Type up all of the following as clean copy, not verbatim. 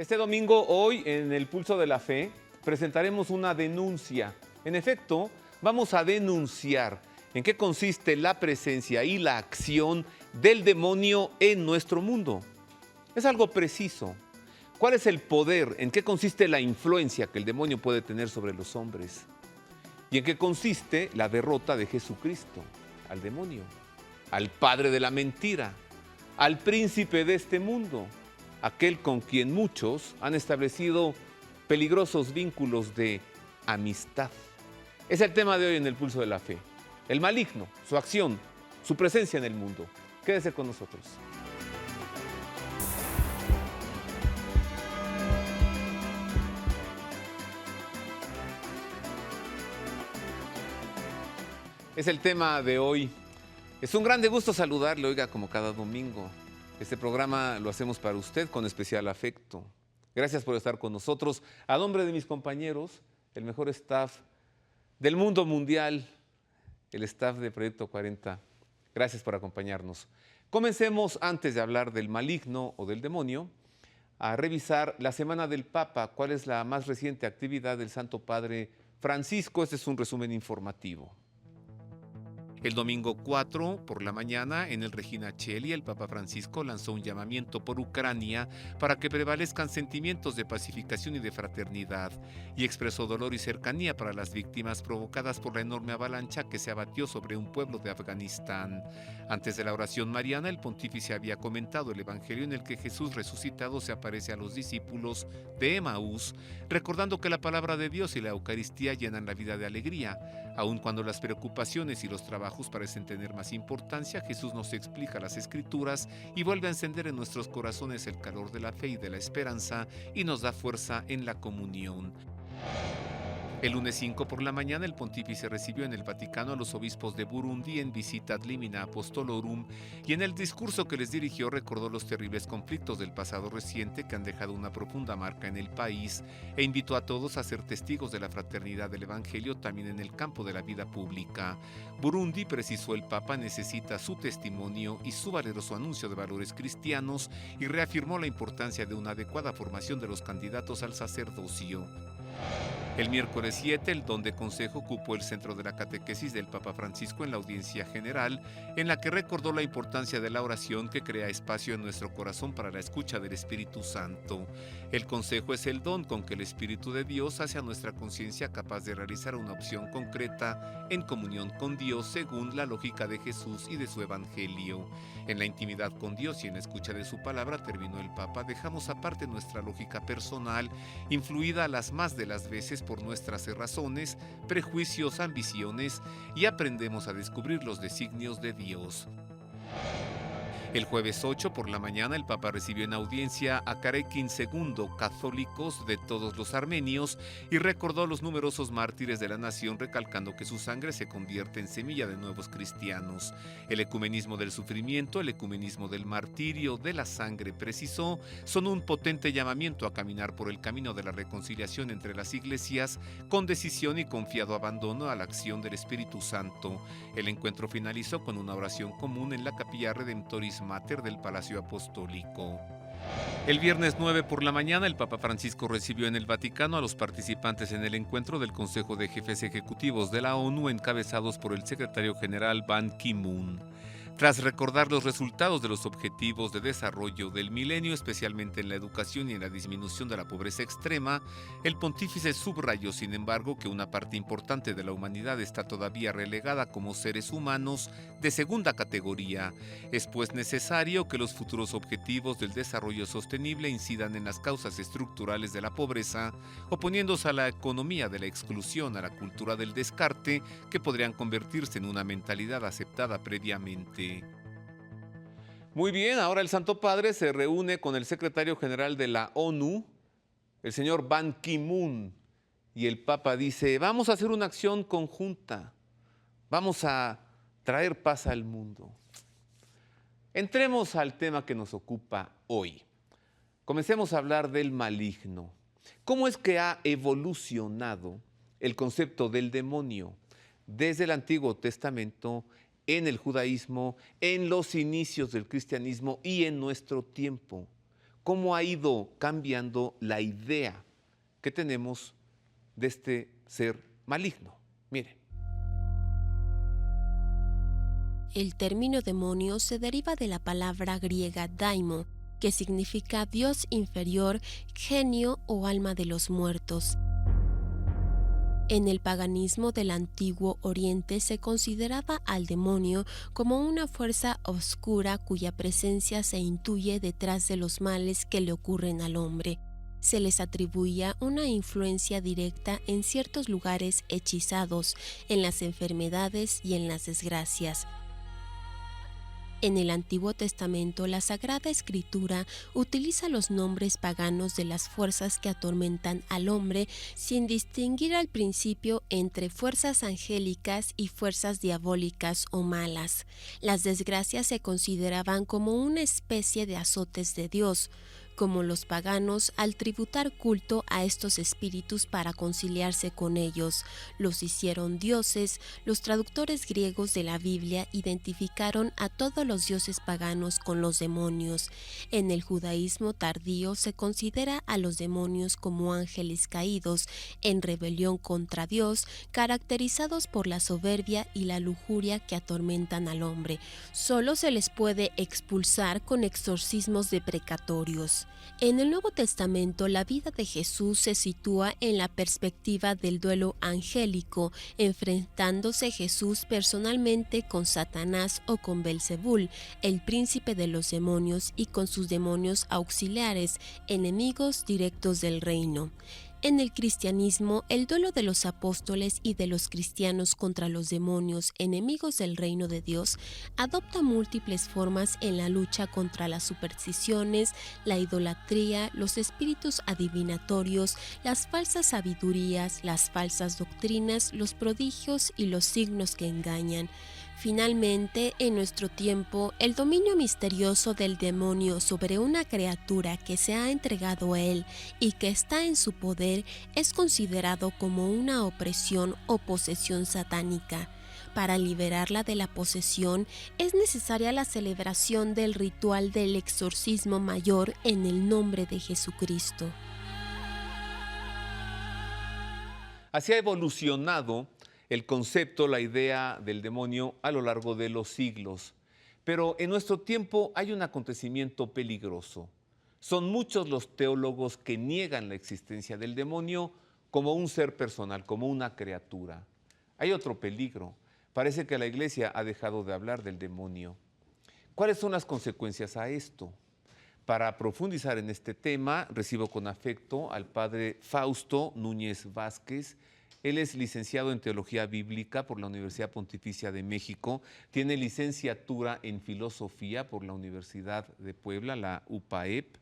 Este domingo, hoy, en el Pulso de la Fe, presentaremos una denuncia. En efecto, vamos a denunciar en qué consiste la presencia y la acción del demonio en nuestro mundo. Es algo preciso. ¿Cuál es el poder? ¿En qué consiste la influencia que el demonio puede tener sobre los hombres? ¿Y en qué consiste la derrota de Jesucristo al demonio, al padre de la mentira, al príncipe de este mundo, aquel con quien muchos han establecido peligrosos vínculos de amistad? Es el tema de hoy en el Pulso de la Fe. El maligno, su acción, su presencia en el mundo. Quédese con nosotros. Es el tema de hoy. Es un grande gusto saludarle, oiga, como cada domingo. Este programa lo hacemos para usted con especial afecto. Gracias por estar con nosotros. A nombre de mis compañeros, el mejor staff del mundo mundial, el staff de Proyecto 40. Gracias por acompañarnos. Comencemos, antes de hablar del maligno o del demonio, a revisar la Semana del Papa. ¿Cuál es la más reciente actividad del Santo Padre Francisco? Este es un resumen informativo. El domingo 4 por la mañana, en el Regina Coeli, el Papa Francisco lanzó un llamamiento por Ucrania para que prevalezcan sentimientos de pacificación y de fraternidad, y expresó dolor y cercanía para las víctimas provocadas por la enorme avalancha que se abatió sobre un pueblo de Afganistán. Antes de la oración mariana, el pontífice había comentado el evangelio en el que Jesús resucitado se aparece a los discípulos de Emaús, recordando que la palabra de Dios y la Eucaristía llenan la vida de alegría. Aun cuando las preocupaciones y los trabajos parecen tener más importancia, Jesús nos explica las Escrituras y vuelve a encender en nuestros corazones el calor de la fe y de la esperanza y nos da fuerza en la comunión. El lunes 5 por la mañana, el pontífice recibió en el Vaticano a los obispos de Burundi en visita ad limina apostolorum, y en el discurso que les dirigió recordó los terribles conflictos del pasado reciente que han dejado una profunda marca en el país, e invitó a todos a ser testigos de la fraternidad del Evangelio también en el campo de la vida pública. Burundi, precisó el Papa, necesita su testimonio y su valeroso anuncio de valores cristianos, y reafirmó la importancia de una adecuada formación de los candidatos al sacerdocio. El miércoles 7, el don de consejo ocupó el centro de la catequesis del Papa Francisco en la audiencia general, en la que recordó la importancia de la oración que crea espacio en nuestro corazón para la escucha del Espíritu Santo. El consejo es el don con que el Espíritu de Dios hace a nuestra conciencia capaz de realizar una opción concreta en comunión con Dios según la lógica de Jesús y de su Evangelio. En la intimidad con Dios y en la escucha de su palabra, terminó el Papa, dejamos aparte nuestra lógica personal, influida las más de las veces por nuestras cerrazones, prejuicios, ambiciones, y aprendemos a descubrir los designios de Dios. El jueves 8 por la mañana, el Papa recibió en audiencia a Karekin II, católicos de todos los armenios, y recordó los numerosos mártires de la nación, recalcando que su sangre se convierte en semilla de nuevos cristianos. El ecumenismo del sufrimiento, el ecumenismo del martirio, de la sangre, precisó, son un potente llamamiento a caminar por el camino de la reconciliación entre las iglesias, con decisión y confiado abandono a la acción del Espíritu Santo. El encuentro finalizó con una oración común en la Capilla Redemptoris Mater del Palacio Apostólico. El viernes 9 por la mañana, el Papa Francisco recibió en el Vaticano a los participantes en el encuentro del Consejo de Jefes Ejecutivos de la ONU, encabezados por el secretario general Ban Ki-moon. Tras recordar los resultados de los objetivos de desarrollo del milenio, especialmente en la educación y en la disminución de la pobreza extrema, el pontífice subrayó, sin embargo, que una parte importante de la humanidad está todavía relegada como seres humanos de segunda categoría. Es pues necesario que los futuros objetivos del desarrollo sostenible incidan en las causas estructurales de la pobreza, oponiéndose a la economía de la exclusión, a la cultura del descarte, que podrían convertirse en una mentalidad aceptada previamente. Muy bien, ahora el Santo Padre se reúne con el secretario general de la ONU, el señor Ban Ki-moon, y el Papa dice, vamos a hacer una acción conjunta, vamos a traer paz al mundo. Entremos al tema que nos ocupa hoy. Comencemos a hablar del maligno. ¿Cómo es que ha evolucionado el concepto del demonio desde el Antiguo Testamento, en el judaísmo, en los inicios del cristianismo y en nuestro tiempo? cómo ha ido cambiando la idea que tenemos de este ser maligno. Miren. El término demonio se deriva de la palabra griega daimo, que significa dios inferior, genio o alma de los muertos. En el paganismo del antiguo Oriente se consideraba al demonio como una fuerza oscura cuya presencia se intuye detrás de los males que le ocurren al hombre. Se les atribuía una influencia directa en ciertos lugares hechizados, en las enfermedades y en las desgracias. En el Antiguo Testamento, la Sagrada Escritura utiliza los nombres paganos de las fuerzas que atormentan al hombre sin distinguir al principio entre fuerzas angélicas y fuerzas diabólicas o malas. Las desgracias se consideraban como una especie de azotes de Dios, como los paganos, al tributar culto a estos espíritus para conciliarse con ellos, los hicieron dioses. Los traductores griegos de la Biblia identificaron a todos los dioses paganos con los demonios. En el judaísmo tardío se considera a los demonios como ángeles caídos, en rebelión contra Dios, caracterizados por la soberbia y la lujuria que atormentan al hombre. Solo se les puede expulsar con exorcismos deprecatorios. En el Nuevo Testamento, la vida de Jesús se sitúa en la perspectiva del duelo angélico, enfrentándose Jesús personalmente con Satanás o con Belzebul, el príncipe de los demonios, y con sus demonios auxiliares, enemigos directos del reino. En el cristianismo, el duelo de los apóstoles y de los cristianos contra los demonios, enemigos del reino de Dios, adopta múltiples formas en la lucha contra las supersticiones, la idolatría, los espíritus adivinatorios, las falsas sabidurías, las falsas doctrinas, los prodigios y los signos que engañan. Finalmente, en nuestro tiempo, el dominio misterioso del demonio sobre una criatura que se ha entregado a él y que está en su poder es considerado como una opresión o posesión satánica. Para liberarla de la posesión es necesaria la celebración del ritual del exorcismo mayor en el nombre de Jesucristo. Así ha evolucionado el concepto, la idea del demonio a lo largo de los siglos. Pero en nuestro tiempo hay un acontecimiento peligroso. Son muchos los teólogos que niegan la existencia del demonio como un ser personal, como una criatura. Hay otro peligro. Parece que la Iglesia ha dejado de hablar del demonio. ¿Cuáles son las consecuencias a esto? Para profundizar en este tema, recibo con afecto al padre Fausto Núñez Vázquez. Él es licenciado en Teología Bíblica por la Universidad Pontificia de México, tiene licenciatura en Filosofía por la Universidad de Puebla, la UPAEP,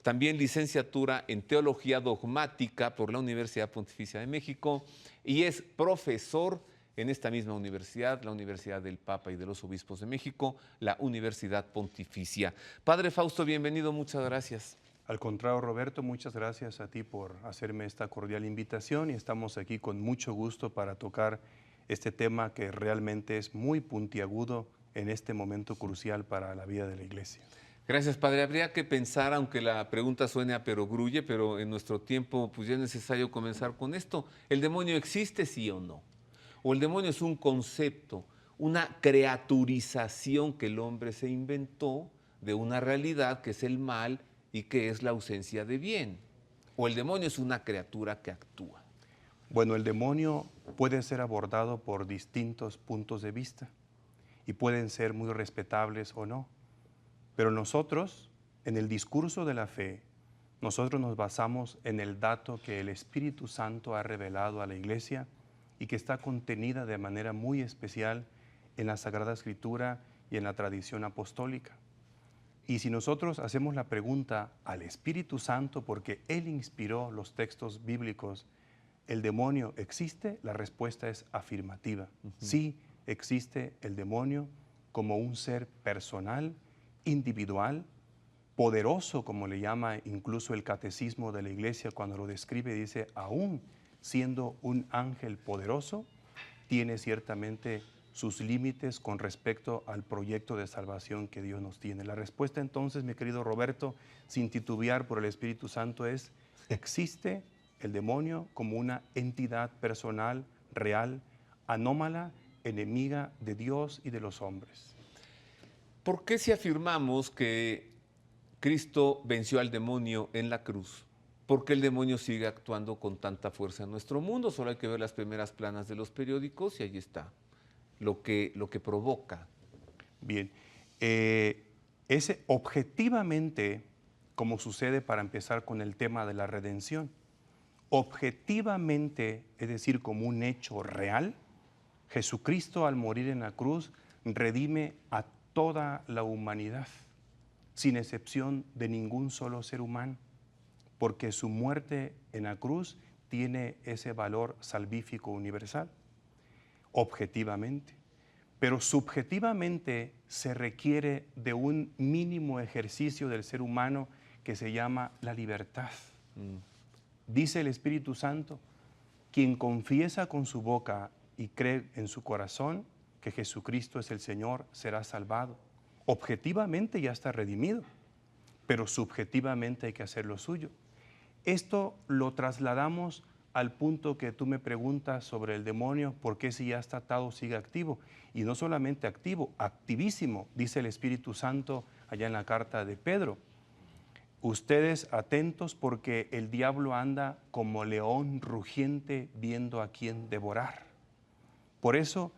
también licenciatura en Teología Dogmática por la Universidad Pontificia de México y es profesor en esta misma universidad, la Universidad del Papa y de los Obispos de México, la Universidad Pontificia. Padre Fausto, bienvenido, muchas gracias. Al contrario, Roberto, muchas gracias a ti por hacerme esta cordial invitación y estamos aquí con mucho gusto para tocar este tema que realmente es muy puntiagudo en este momento crucial para la vida de la Iglesia. Gracias, Padre. Habría que pensar, aunque la pregunta suene a perogrullo, pero en nuestro tiempo pues ya es necesario comenzar con esto. ¿El demonio existe, sí o no? ¿O el demonio es un concepto, una creaturización que el hombre se inventó de una realidad que es el mal y que es la ausencia de bien? ¿O el demonio es una criatura que actúa? Bueno, el demonio puede ser abordado por distintos puntos de vista y pueden ser muy respetables o no. Pero nosotros, en el discurso de la fe, nosotros nos basamos en el dato que el Espíritu Santo ha revelado a la Iglesia y que está contenida de manera muy especial en la Sagrada Escritura y en la tradición apostólica. Y si nosotros hacemos la pregunta al Espíritu Santo, porque Él inspiró los textos bíblicos, ¿el demonio existe? La respuesta es afirmativa. Sí, existe el demonio como un ser personal, individual, poderoso, como le llama incluso el Catecismo de la Iglesia cuando lo describe, dice, aún siendo un ángel poderoso, tiene ciertamente sus límites con respecto al proyecto de salvación que Dios nos tiene. La respuesta entonces, mi querido Roberto, sin titubear por el Espíritu Santo es: existe el demonio como una entidad personal, real, anómala, enemiga de Dios y de los hombres. ¿Por qué si afirmamos que Cristo venció al demonio en la cruz? ¿Por qué el demonio sigue actuando con tanta fuerza en nuestro mundo? Solo hay que ver las primeras planas de los periódicos y ahí está lo que provoca. Bien, ese objetivamente, como sucede para empezar con el tema de la redención, objetivamente, es decir, como un hecho real, Jesucristo al morir en la cruz redime a toda la humanidad, sin excepción de ningún solo ser humano, porque su muerte en la cruz tiene ese valor salvífico universal, objetivamente. Pero subjetivamente se requiere de un mínimo ejercicio del ser humano que se llama la libertad. Dice el Espíritu Santo: quien confiesa con su boca y cree en su corazón que Jesucristo es el Señor, será salvado. Objetivamente ya está redimido, pero subjetivamente hay que hacer lo suyo. Esto lo trasladamos al punto que tú me preguntas sobre el demonio, ¿por qué si ya está atado sigue activo? Y no solamente activo, activísimo, dice el Espíritu Santo allá en la carta de Pedro. Ustedes atentos porque el diablo anda como león rugiente viendo a quién devorar. Por eso,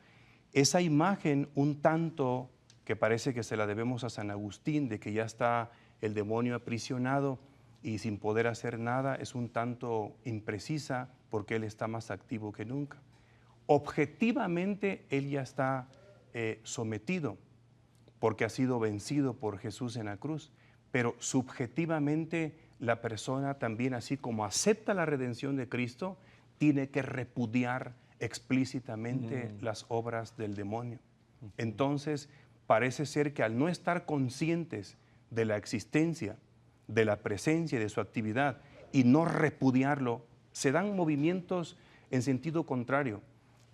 esa imagen un tanto que parece que se la debemos a San Agustín, de que ya está el demonio aprisionado y sin poder hacer nada, es un tanto imprecisa porque él está más activo que nunca. Objetivamente, él ya está sometido porque ha sido vencido por Jesús en la cruz, pero subjetivamente la persona también, así como acepta la redención de Cristo, tiene que repudiar explícitamente las obras del demonio. Entonces, parece ser que al no estar conscientes de la existencia, de la presencia y de su actividad y no repudiarlo, se dan movimientos en sentido contrario.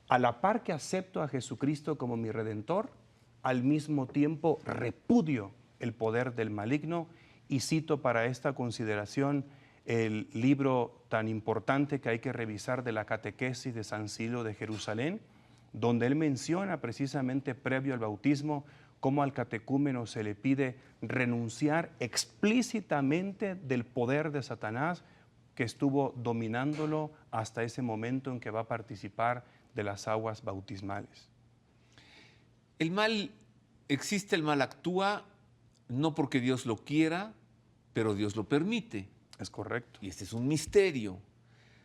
A la par que acepto a Jesucristo como mi Redentor, al mismo tiempo repudio el poder del maligno y cito para esta consideración el libro tan importante que hay que revisar de la catequesis de San Cirilo de Jerusalén, donde él menciona precisamente previo al bautismo cómo al catecúmeno se le pide renunciar explícitamente del poder de Satanás que estuvo dominándolo hasta ese momento en que va a participar de las aguas bautismales. El mal existe, el mal actúa, no porque Dios lo quiera, pero Dios lo permite. Es correcto. Y este es un misterio.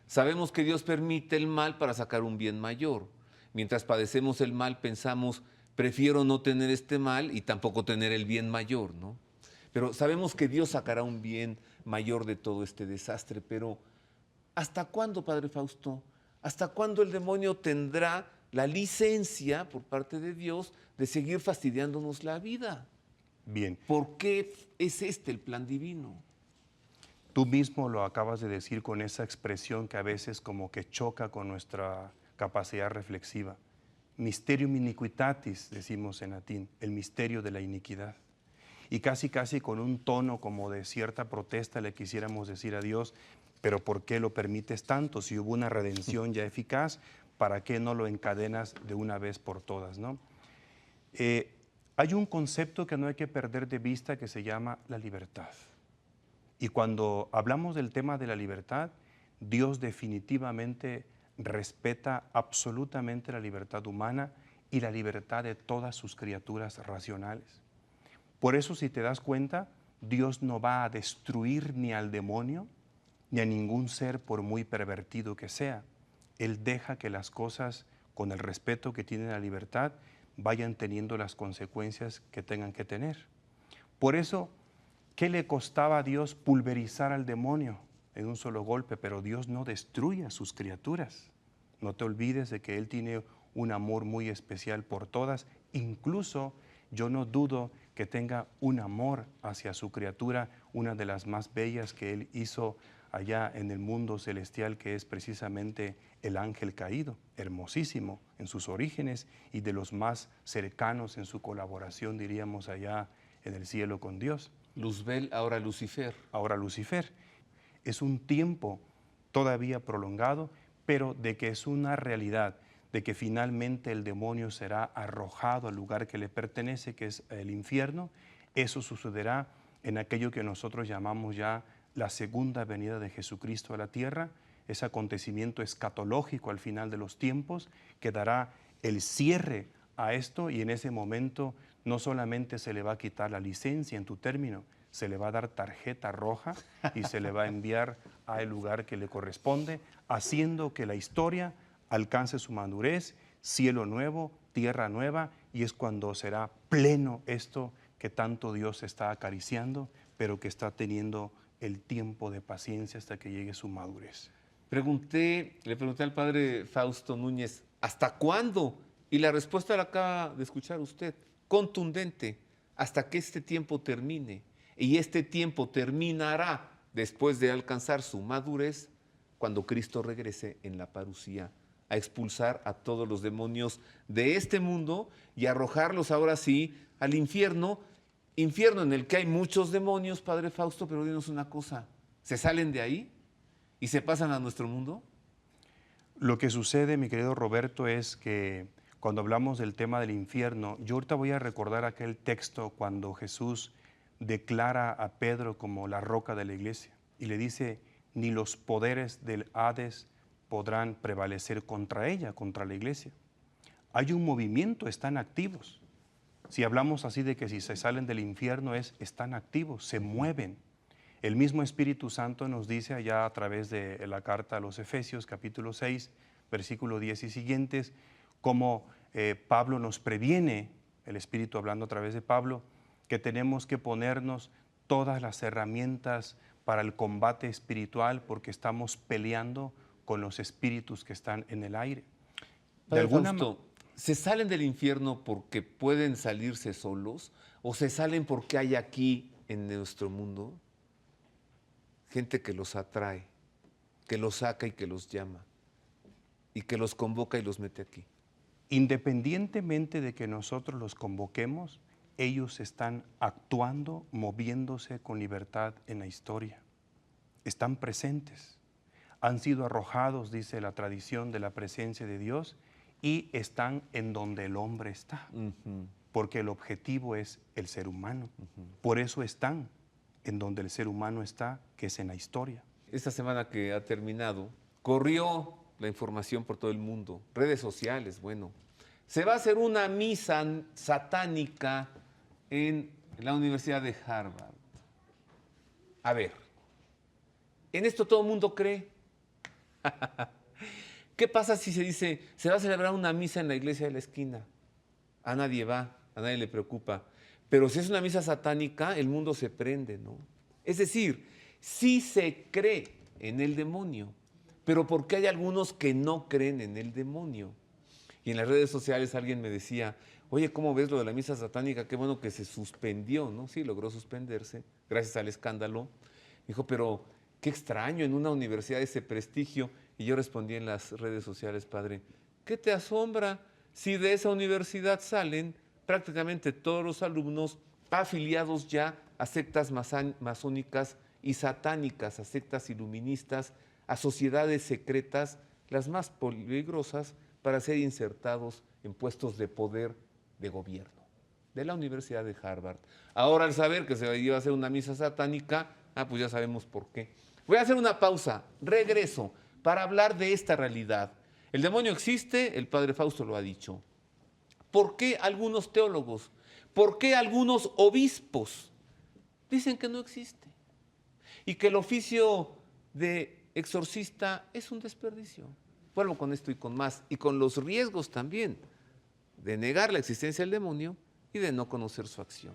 Sabemos que Dios permite el mal para sacar un bien mayor. Mientras padecemos el mal, pensamos, prefiero no tener este mal y tampoco tener el bien mayor, ¿no? Pero sabemos que Dios sacará un bien mayor de todo este desastre. Pero ¿hasta cuándo, Padre Fausto? ¿Hasta cuándo el demonio tendrá la licencia por parte de Dios de seguir fastidiándonos la vida? Bien. ¿Por qué es este el plan divino? Tú mismo lo acabas de decir con esa expresión que a veces como que choca con nuestra capacidad reflexiva. Mysterium iniquitatis, decimos en latín, el misterio de la iniquidad. Y casi con un tono como de cierta protesta le quisiéramos decir a Dios, pero ¿por qué lo permites tanto? Si hubo una redención ya eficaz, ¿para qué no lo encadenas de una vez por todas, no? Hay un concepto que no hay que perder de vista que se llama la libertad. Y cuando hablamos del tema de la libertad, Dios definitivamente respeta absolutamente la libertad humana y la libertad de todas sus criaturas racionales. Por eso, si te das cuenta, Dios no va a destruir ni al demonio ni a ningún ser por muy pervertido que sea. Él deja que las cosas, con el respeto que tiene la libertad, vayan teniendo las consecuencias que tengan que tener. Por eso, ¿qué le costaba a Dios pulverizar al demonio en un solo golpe? Pero Dios no destruye a sus criaturas. No te olvides de que Él tiene un amor muy especial por todas. Incluso yo no dudo que tenga un amor hacia su criatura, una de las más bellas que Él hizo allá en el mundo celestial, que es precisamente el ángel caído, hermosísimo en sus orígenes y de los más cercanos en su colaboración, diríamos, allá en el cielo con Dios. Luzbel, ahora Lucifer. Ahora Lucifer. Es un tiempo todavía prolongado, pero de que es una realidad, de que finalmente el demonio será arrojado al lugar que le pertenece, que es el infierno. Eso sucederá en aquello que nosotros llamamos ya la segunda venida de Jesucristo a la tierra, ese acontecimiento escatológico al final de los tiempos que dará el cierre a esto, y en ese momento no solamente se le va a quitar la licencia en tu término, se le va a dar tarjeta roja y se le va a enviar al lugar que le corresponde, haciendo que la historia alcance su madurez, cielo nuevo, tierra nueva, y es cuando será pleno esto que tanto Dios está acariciando, pero que está teniendo el tiempo de paciencia hasta que llegue su madurez. Le pregunté al padre Fausto Núñez, ¿hasta cuándo? Y la respuesta la acaba de escuchar usted, contundente, hasta que este tiempo termine. Y este tiempo terminará después de alcanzar su madurez, cuando Cristo regrese en la parucía a expulsar a todos los demonios de este mundo y arrojarlos ahora sí al infierno, infierno en el que hay muchos demonios, padre Fausto, pero dinos una cosa, ¿se salen de ahí y se pasan a nuestro mundo? Lo que sucede, mi querido Roberto, es que cuando hablamos del tema del infierno, yo ahorita voy a recordar aquel texto cuando Jesús declara a Pedro como la roca de la iglesia y le dice, ni los poderes del Hades podrán prevalecer contra ella, contra la iglesia. Hay un movimiento, están activos. Si hablamos así de que si se salen del infierno están activos, se mueven. El mismo Espíritu Santo nos dice allá a través de la carta a los Efesios, capítulo 6, versículo 10 y siguientes, como Pablo nos previene, el Espíritu hablando a través de Pablo, que tenemos que ponernos todas las herramientas para el combate espiritual porque estamos peleando con los espíritus que están en el aire. Padre Fausto, ¿se salen del infierno porque pueden salirse solos o se salen porque hay aquí en nuestro mundo gente que los atrae, que los saca y que los llama y que los convoca y los mete aquí? Independientemente de que nosotros los convoquemos, ellos están actuando, moviéndose con libertad en la historia. Están presentes. Han sido arrojados, dice la tradición, de la presencia de Dios y están en donde el hombre está. Porque el objetivo es el ser humano. Por eso están en donde el ser humano está, que es en la historia. Esta semana que ha terminado, corrió la información por todo el mundo, redes sociales, bueno. Se va a hacer una misa satánica en la Universidad de Harvard. A ver, en esto todo el mundo cree. ¿Qué pasa si se dice, se va a celebrar una misa en la iglesia de la esquina? A nadie va, a nadie le preocupa. Pero si es una misa satánica, el mundo se prende, ¿no? Es decir, sí se cree en el demonio, pero porque hay algunos que no creen en el demonio. Y en las redes sociales alguien me decía, oye, ¿cómo ves lo de la misa satánica? Qué bueno que se suspendió, ¿no? Sí, logró suspenderse, gracias al escándalo. Dijo, pero qué extraño en una universidad de ese prestigio. Y yo respondí en las redes sociales, padre, ¿qué te asombra si de esa universidad salen prácticamente todos los alumnos afiliados ya a sectas masónicas y satánicas, a sectas iluministas, a sociedades secretas, las más peligrosas, para ser insertados en puestos de poder de gobierno de la Universidad de Harvard? Ahora, al saber que se iba a hacer una misa satánica, pues ya sabemos por qué. Voy a hacer una pausa, regreso, para hablar de esta realidad. El demonio existe, el padre Fausto lo ha dicho. ¿Por qué algunos teólogos, por qué algunos obispos dicen que no existe? Y que el oficio de exorcista es un desperdicio. Vuelvo con esto y con más, y con los riesgos también de negar la existencia del demonio y de no conocer su acción.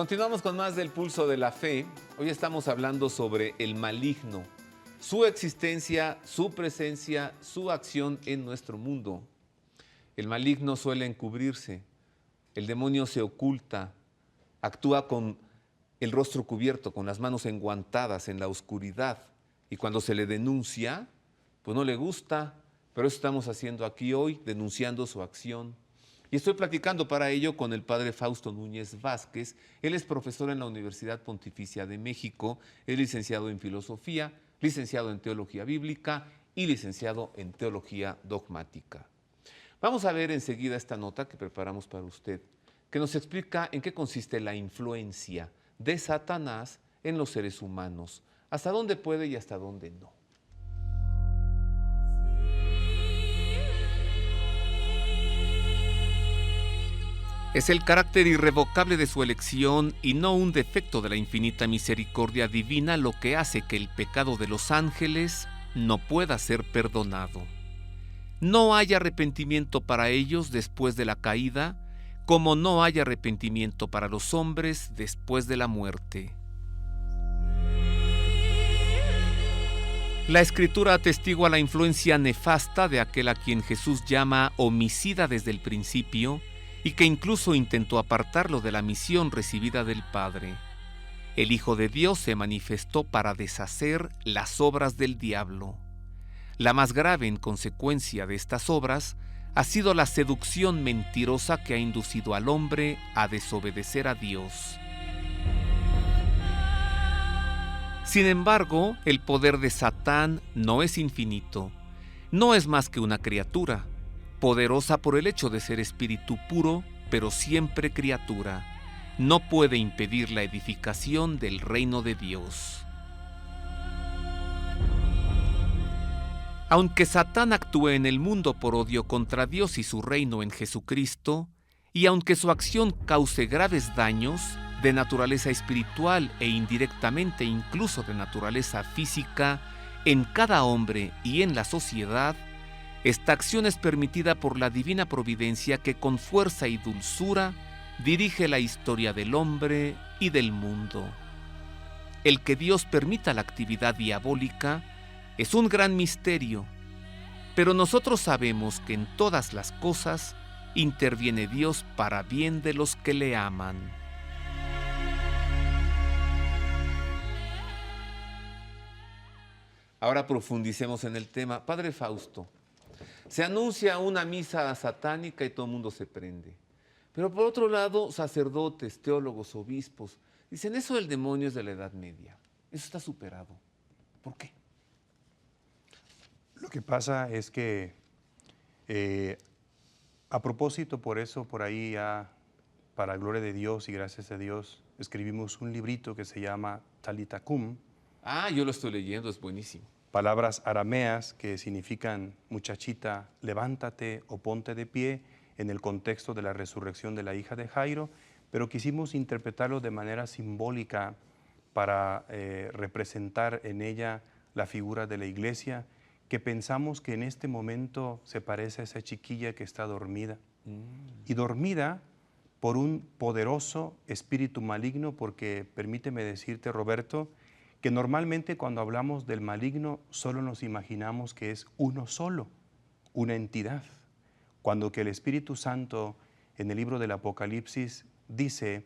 Continuamos con más del Pulso de la Fe. Hoy estamos hablando sobre el maligno, su existencia, su presencia, su acción en nuestro mundo. El maligno suele encubrirse, el demonio se oculta, actúa con el rostro cubierto, con las manos enguantadas en la oscuridad. Y cuando se le denuncia, pues no le gusta, pero eso estamos haciendo aquí hoy, denunciando su acción. Y estoy platicando para ello con el padre Fausto Núñez Vázquez. Él es profesor en la Universidad Pontificia de México, es licenciado en Filosofía, licenciado en Teología Bíblica y licenciado en Teología Dogmática. Vamos a ver enseguida esta nota que preparamos para usted, que nos explica en qué consiste la influencia de Satanás en los seres humanos, hasta dónde puede y hasta dónde no. Es el carácter irrevocable de su elección y no un defecto de la infinita misericordia divina lo que hace que el pecado de los ángeles no pueda ser perdonado. No hay arrepentimiento para ellos después de la caída, como no hay arrepentimiento para los hombres después de la muerte. La Escritura atestigua la influencia nefasta de aquel a quien Jesús llama homicida desde el principio, y que incluso intentó apartarlo de la misión recibida del Padre. El Hijo de Dios se manifestó para deshacer las obras del diablo. La más grave en consecuencia de estas obras ha sido la seducción mentirosa que ha inducido al hombre a desobedecer a Dios. Sin embargo, el poder de Satán no es infinito, no es más que una criatura, poderosa por el hecho de ser espíritu puro, pero siempre criatura. No puede impedir la edificación del reino de Dios. Aunque Satán actúe en el mundo por odio contra Dios y su reino en Jesucristo, y aunque su acción cause graves daños de naturaleza espiritual e indirectamente incluso de naturaleza física en cada hombre y en la sociedad, esta acción es permitida por la divina providencia que con fuerza y dulzura dirige la historia del hombre y del mundo. El que Dios permita la actividad diabólica es un gran misterio, pero nosotros sabemos que en todas las cosas interviene Dios para bien de los que le aman. Ahora profundicemos en el tema. Padre Fausto, se anuncia una misa satánica y todo el mundo se prende. Pero por otro lado, sacerdotes, teólogos, obispos, dicen eso del demonio es de la Edad Media. Eso está superado. ¿Por qué? Lo que pasa es que, a propósito, por eso, por ahí ya, para gloria de Dios y gracias a Dios, escribimos un librito que se llama Talita Kum. Ah, yo lo estoy leyendo, es buenísimo. Palabras arameas que significan muchachita, levántate o ponte de pie, en el contexto de la resurrección de la hija de Jairo, pero quisimos interpretarlo de manera simbólica para representar en ella la figura de la iglesia, que pensamos que en este momento se parece a esa chiquilla que está dormida. Y dormida por un poderoso espíritu maligno, porque permíteme decirte, Roberto, que normalmente cuando hablamos del maligno solo nos imaginamos que es uno solo, una entidad, cuando que el Espíritu Santo en el libro del Apocalipsis dice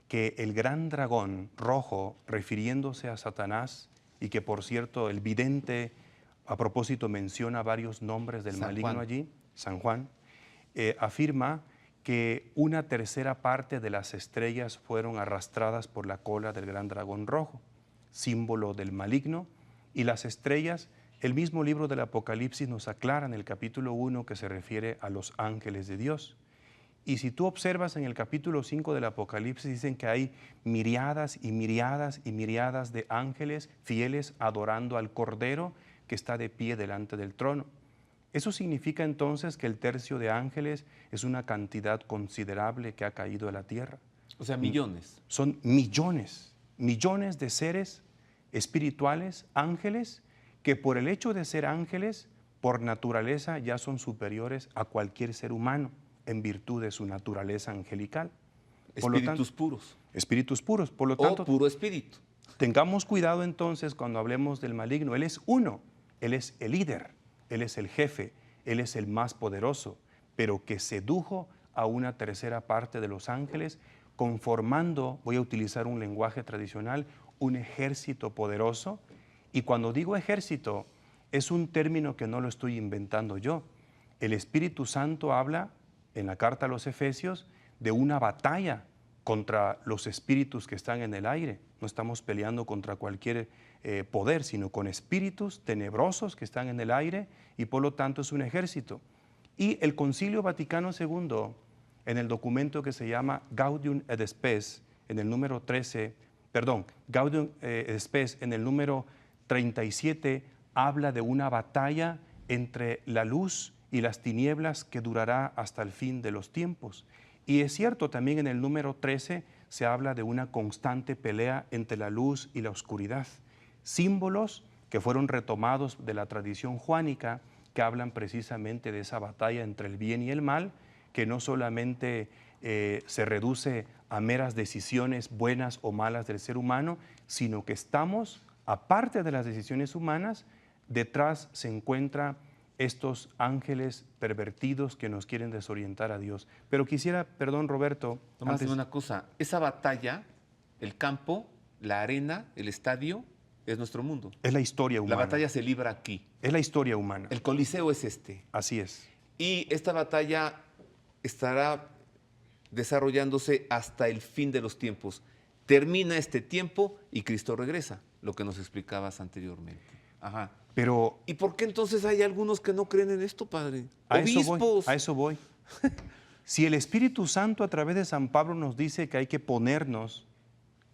que el gran dragón rojo, refiriéndose a Satanás, y que por cierto el vidente a propósito menciona varios nombres del maligno allí, San Juan, afirma que una tercera parte de las estrellas fueron arrastradas por la cola del gran dragón rojo, símbolo del maligno, y las estrellas, el mismo libro del Apocalipsis nos aclara en el capítulo 1 que se refiere a los ángeles de Dios. Y si tú observas en el capítulo 5 del Apocalipsis, dicen que hay miriadas y miriadas y miriadas de ángeles fieles adorando al Cordero que está de pie delante del trono. Eso significa entonces que el tercio de ángeles es una cantidad considerable que ha caído de la tierra. O sea, millones. Son millones, millones de seres espirituales, ángeles, que por el hecho de ser ángeles, por naturaleza ya son superiores a cualquier ser humano en virtud de su naturaleza angelical. Por lo Espíritus tanto, puros. espíritus puros. Por lo O tanto, puro espíritu. tengamos cuidado entonces cuando hablemos del maligno. Él es uno, Él es el líder, Él es el jefe, Él es el más poderoso, pero que sedujo a una tercera parte de los ángeles, conformando, voy a utilizar un lenguaje tradicional, un ejército poderoso. Y cuando digo ejército, es un término que no lo estoy inventando yo. El Espíritu Santo habla en la carta a los Efesios de una batalla contra los espíritus que están en el aire. No estamos peleando contra cualquier poder, sino con espíritus tenebrosos que están en el aire, y por lo tanto es un ejército. Y el Concilio Vaticano II, en el documento que se llama Gaudium et Spes, en el número 13, perdón, Gaudium et Spes, en el número 37, habla de una batalla entre la luz y las tinieblas que durará hasta el fin de los tiempos. Y es cierto, también en el número 13 se habla de una constante pelea entre la luz y la oscuridad. Símbolos que fueron retomados de la tradición juánica, que hablan precisamente de esa batalla entre el bien y el mal, que no solamente se reduce a meras decisiones buenas o malas del ser humano, sino que estamos, aparte de las decisiones humanas, detrás se encuentran estos ángeles pervertidos que nos quieren desorientar a Dios. Pero quisiera, perdón Roberto, Tomás, una cosa, esa batalla, el campo, la arena, el estadio, es nuestro mundo. es la historia humana. La batalla se libra aquí. Es la historia humana. El Coliseo es este. Así es. Y esta batalla estará desarrollándose hasta el fin de los tiempos. Termina este tiempo y Cristo regresa, lo que nos explicabas anteriormente. Ajá. Pero ¿Y por qué entonces hay algunos que no creen en esto, padre? a Obispos. eso voy. Si el Espíritu Santo a través de San Pablo nos dice que hay que ponernos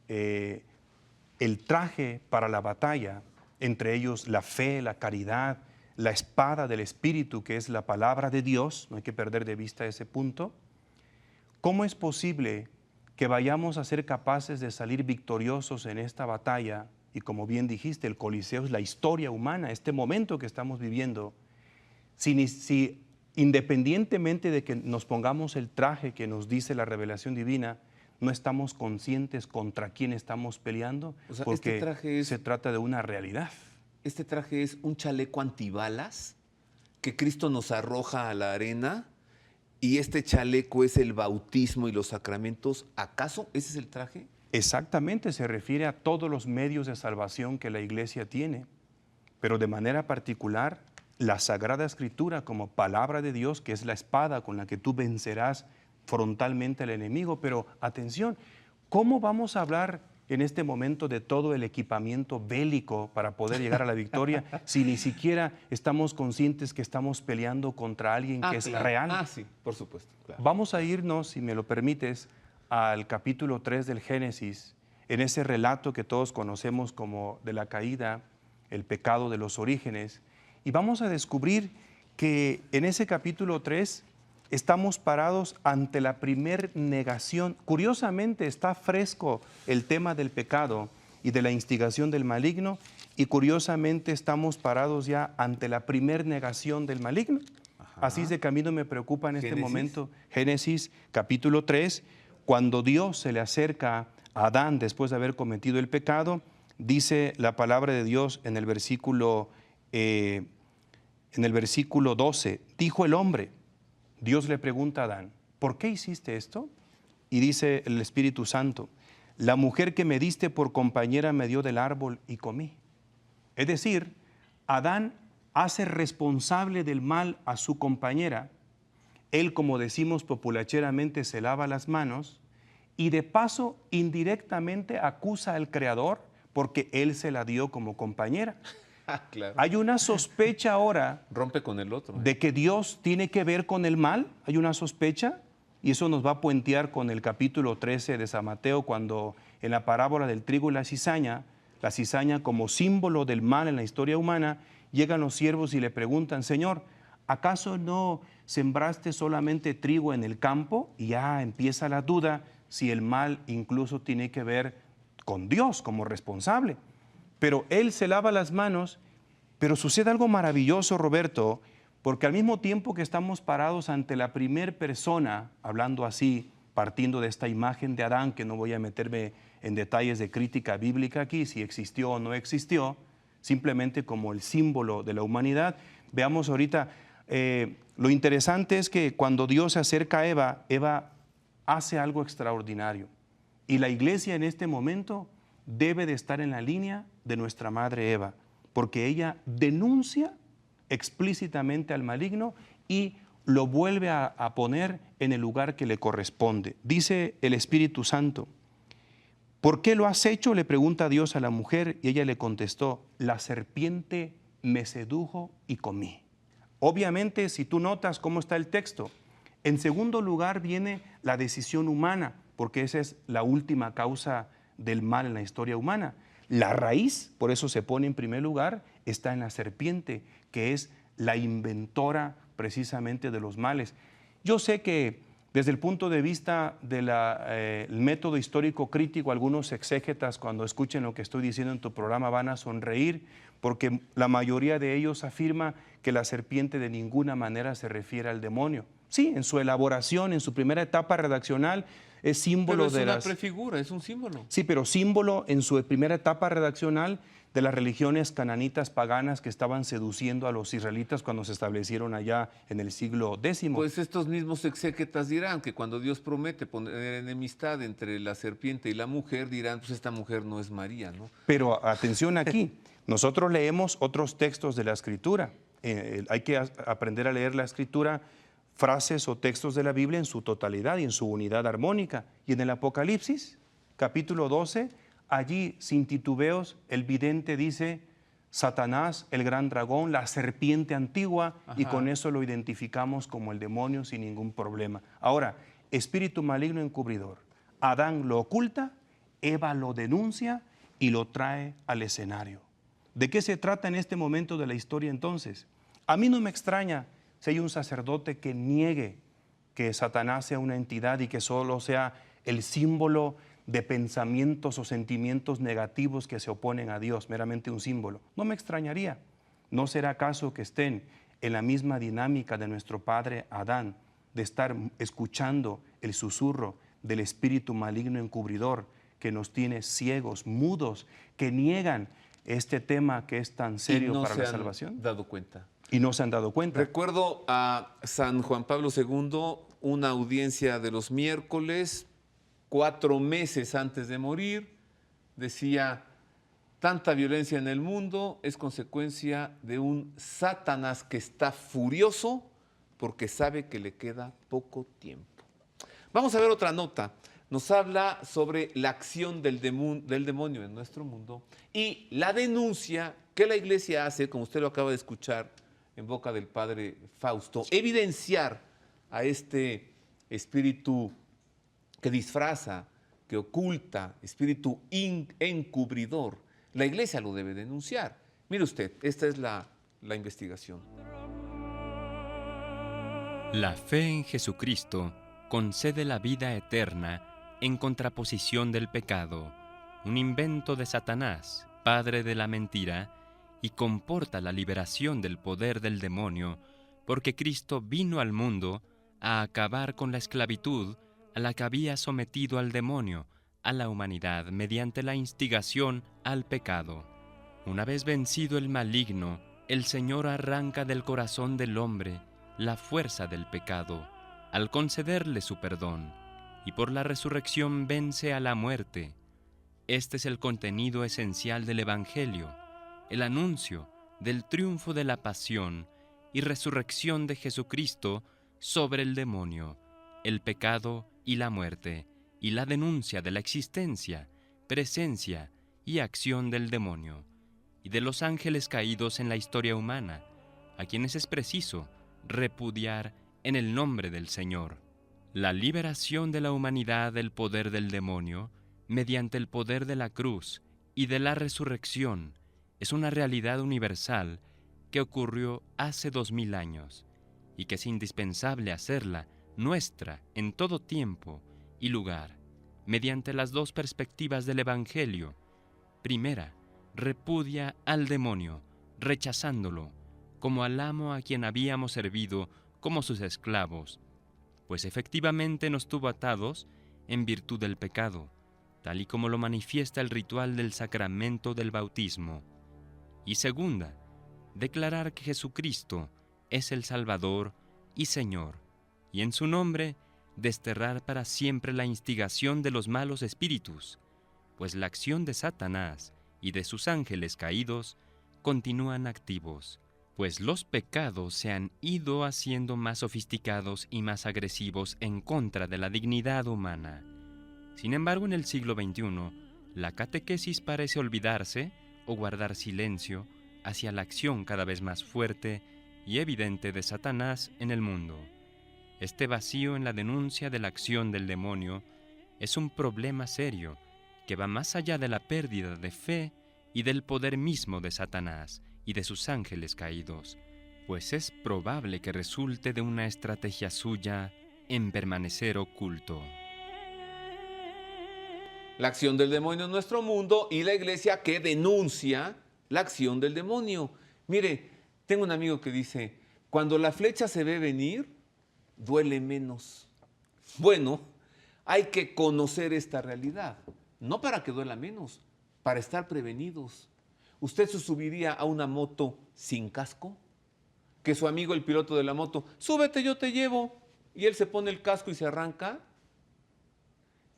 el traje para la batalla, entre ellos la fe, la caridad, la espada del Espíritu, que es la palabra de Dios, no hay que perder de vista ese punto, ¿cómo es posible que vayamos a ser capaces de salir victoriosos en esta batalla? Y como bien dijiste, el Coliseo es la historia humana, este momento que estamos viviendo. Si independientemente de que nos pongamos el traje que nos dice la revelación divina, no estamos conscientes contra quién estamos peleando, O sea, porque este traje es- se trata de una realidad. Este traje es un chaleco antibalas que Cristo nos arroja a la arena, y este chaleco es el bautismo y los sacramentos. ¿Acaso ese es el traje? Exactamente, se refiere a todos los medios de salvación que la Iglesia tiene, pero de manera particular la Sagrada Escritura como palabra de Dios, que es la espada con la que tú vencerás frontalmente al enemigo. Pero atención, ¿cómo vamos a hablar en este momento de todo el equipamiento bélico para poder llegar a la victoria si ni siquiera estamos conscientes que estamos peleando contra alguien que es claro. real? Sí, por supuesto. Claro. Vamos a irnos, si me lo permites, al capítulo 3 del Génesis, en ese relato que todos conocemos como de la caída, el pecado de los orígenes, y vamos a descubrir que en ese capítulo 3 estamos parados ante la primer negación. Curiosamente está fresco el tema del pecado y de la instigación del maligno, y curiosamente estamos parados ya ante la primer negación del maligno. Así es de que a mí no me preocupa en este ¿Génesis? momento. Génesis capítulo 3, cuando Dios se le acerca a Adán después de haber cometido el pecado, dice la palabra de Dios en el versículo 12, dijo el hombre, Dios le pregunta a Adán, ¿por qué hiciste esto? Y dice el Espíritu Santo, la mujer que me diste por compañera me dio del árbol y comí. Es decir, Adán hace responsable del mal a su compañera. Él, como decimos populacheramente, se lava las manos y de paso indirectamente acusa al Creador porque él se la dio como compañera. Claro. Hay una sospecha ahora Rompe con el otro. de que Dios tiene que ver con el mal, hay una sospecha, y eso nos va a puentear con el capítulo 13 de San Mateo, cuando en la parábola del trigo y la cizaña como símbolo del mal en la historia humana, llegan los siervos y le preguntan, Señor, ¿acaso no sembraste solamente trigo en el campo? Y ya empieza la duda si el mal incluso tiene que ver con Dios como responsable. Pero él se lava las manos, pero sucede algo maravilloso, Roberto, porque al mismo tiempo que estamos parados ante la primer persona, hablando así, partiendo de esta imagen de Adán, que no voy a meterme en detalles de crítica bíblica aquí, si existió o no existió, simplemente como el símbolo de la humanidad. Veamos ahorita, lo interesante es que cuando Dios se acerca a Eva, Eva hace algo extraordinario. Y la iglesia en este momento debe de estar en la línea de nuestra madre Eva, porque ella denuncia explícitamente al maligno y lo vuelve a poner en el lugar que le corresponde. Dice el Espíritu Santo: ¿por qué lo has hecho?, le pregunta Dios a la mujer, y ella le contestó: la serpiente me sedujo y comí. Obviamente, si tú notas cómo está el texto, en segundo lugar viene la decisión humana, porque esa es la última causa del mal en la historia humana. La raíz, por eso se pone en primer lugar, está en la serpiente, que es la inventora precisamente de los males. Yo sé que desde el punto de vista del método histórico crítico, algunos exégetas, cuando escuchen lo que estoy diciendo en tu programa, van a sonreír, porque la mayoría de ellos afirma que la serpiente de ninguna manera se refiere al demonio. Sí, en su elaboración, en su primera etapa redaccional, es símbolo de las... Pero es una prefigura, es un símbolo. Sí, pero símbolo en su primera etapa redaccional de las religiones cananitas paganas que estaban seduciendo a los israelitas cuando se establecieron allá en el siglo X. Pues estos mismos exégetas dirán que cuando Dios promete poner enemistad entre la serpiente y la mujer, dirán, pues esta mujer no es María, ¿no? Pero atención aquí, nosotros leemos otros textos de la Escritura. Hay que aprender a leer la Escritura, frases o textos de la Biblia en su totalidad y en su unidad armónica. Y en el Apocalipsis, capítulo 12, allí, sin titubeos, el vidente dice: Satanás, el gran dragón, la serpiente antigua, y con eso lo identificamos como el demonio sin ningún problema. Ahora, espíritu maligno encubridor. Adán lo oculta, Eva lo denuncia y lo trae al escenario. ¿De qué se trata en este momento de la historia entonces? A mí no me extraña si hay un sacerdote que niegue que Satanás sea una entidad y que solo sea el símbolo de pensamientos o sentimientos negativos que se oponen a Dios, meramente un símbolo. No me extrañaría. ¿No será acaso que estén en la misma dinámica de nuestro padre Adán, de estar escuchando el susurro del espíritu maligno encubridor que nos tiene ciegos, mudos, que niegan este tema que es tan serio para la salvación? Dado cuenta. Y no se han dado cuenta. Recuerdo a San Juan Pablo II, una audiencia de los miércoles, 4 meses antes de morir, decía: tanta violencia en el mundo es consecuencia de un Satanás que está furioso porque sabe que le queda poco tiempo. Vamos a ver otra nota. Nos habla sobre la acción del demonio en nuestro mundo y la denuncia que la Iglesia hace, como usted lo acaba de escuchar en boca del padre Fausto, evidenciar a este espíritu que disfraza, que oculta, espíritu encubridor. La Iglesia lo debe denunciar. Mire usted, esta es la investigación. La fe en Jesucristo concede la vida eterna en contraposición del pecado, un invento de Satanás, padre de la mentira, y comporta la liberación del poder del demonio, porque Cristo vino al mundo a acabar con la esclavitud a la que había sometido al demonio a la humanidad mediante la instigación al pecado. Una vez vencido el maligno, el Señor arranca del corazón del hombre la fuerza del pecado, al concederle su perdón, y por la resurrección vence a la muerte. Este es el contenido esencial del Evangelio, el anuncio del triunfo de la pasión y resurrección de Jesucristo sobre el demonio, el pecado y la muerte, y la denuncia de la existencia, presencia y acción del demonio, y de los ángeles caídos en la historia humana, a quienes es preciso repudiar en el nombre del Señor. La liberación de la humanidad del poder del demonio, mediante el poder de la cruz y de la resurrección, es una realidad universal que ocurrió hace 2000 años y que es indispensable hacerla nuestra en todo tiempo y lugar, mediante las dos perspectivas del Evangelio. Primera, repudia al demonio, rechazándolo, como al amo a quien habíamos servido como sus esclavos. pues efectivamente nos tuvo atados en virtud del pecado, tal y como lo manifiesta el ritual del sacramento del bautismo. Y segunda, declarar que Jesucristo es el Salvador y Señor, y en su nombre desterrar para siempre la instigación de los malos espíritus, pues la acción de Satanás y de sus ángeles caídos continúan activos, pues los pecados se han ido haciendo más sofisticados y más agresivos en contra de la dignidad humana. Sin embargo, en el siglo XXI, la catequesis parece olvidarse o guardar silencio hacia la acción cada vez más fuerte y evidente de Satanás en el mundo. Este vacío en la denuncia de la acción del demonio es un problema serio que va más allá de la pérdida de fe y del poder mismo de Satanás y de sus ángeles caídos, pues es probable que resulte de una estrategia suya en permanecer oculto. La acción del demonio en nuestro mundo y la iglesia que denuncia la acción del demonio. Mire, tengo un amigo que dice, cuando la flecha se ve venir, duele menos. Bueno, hay que conocer esta realidad, no para que duela menos, para estar prevenidos. ¿Usted se subiría a una moto sin casco? Que su amigo el piloto de la moto, súbete, yo te llevo, y él se pone el casco y se arranca.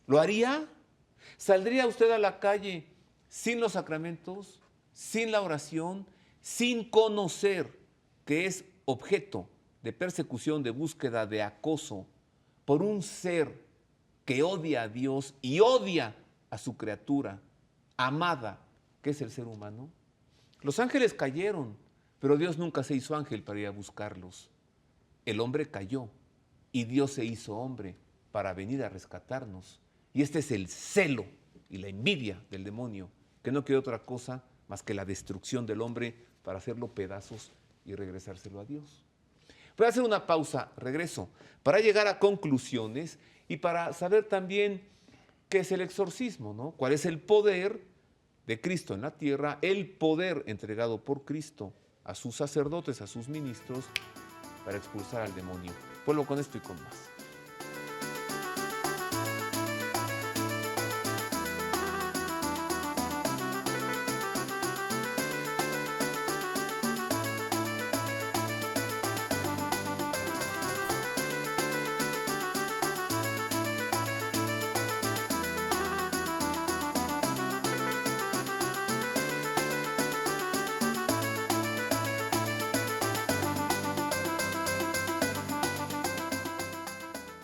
¿Lo haría? ¿Saldría usted a la calle sin los sacramentos, sin la oración, sin conocer que es objeto de persecución, de búsqueda, de acoso por un ser que odia a Dios y odia a su criatura amada, que es el ser humano? Los ángeles cayeron, pero Dios nunca se hizo ángel para ir a buscarlos. El hombre cayó y Dios se hizo hombre para venir a rescatarnos. Y este es el celo y la envidia del demonio, que no quiere otra cosa más que la destrucción del hombre para hacerlo pedazos y regresárselo a Dios. Voy a hacer una pausa, regreso, para llegar a conclusiones y para saber también qué es el exorcismo, ¿no? ¿Cuál es el poder de Cristo en la tierra, el poder entregado por Cristo a sus sacerdotes, a sus ministros, para expulsar al demonio? Vuelvo con esto y con más.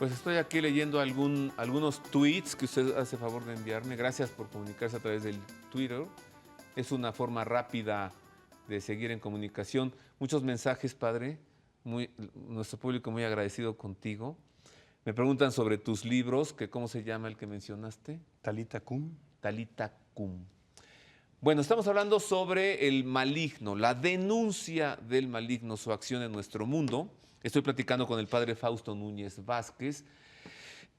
Pues estoy aquí leyendo algunos tweets que usted hace favor de enviarme. Gracias por comunicarse a través del Twitter. Es una forma rápida de seguir en comunicación. Muchos mensajes, Padre. Nuestro público muy agradecido contigo. Me preguntan sobre tus libros, que ¿cómo se llama el que mencionaste? Talita cum. Talita cum. Bueno, estamos hablando sobre el maligno, la denuncia del maligno, su acción en nuestro mundo. Estoy platicando con el padre Fausto Núñez Vázquez,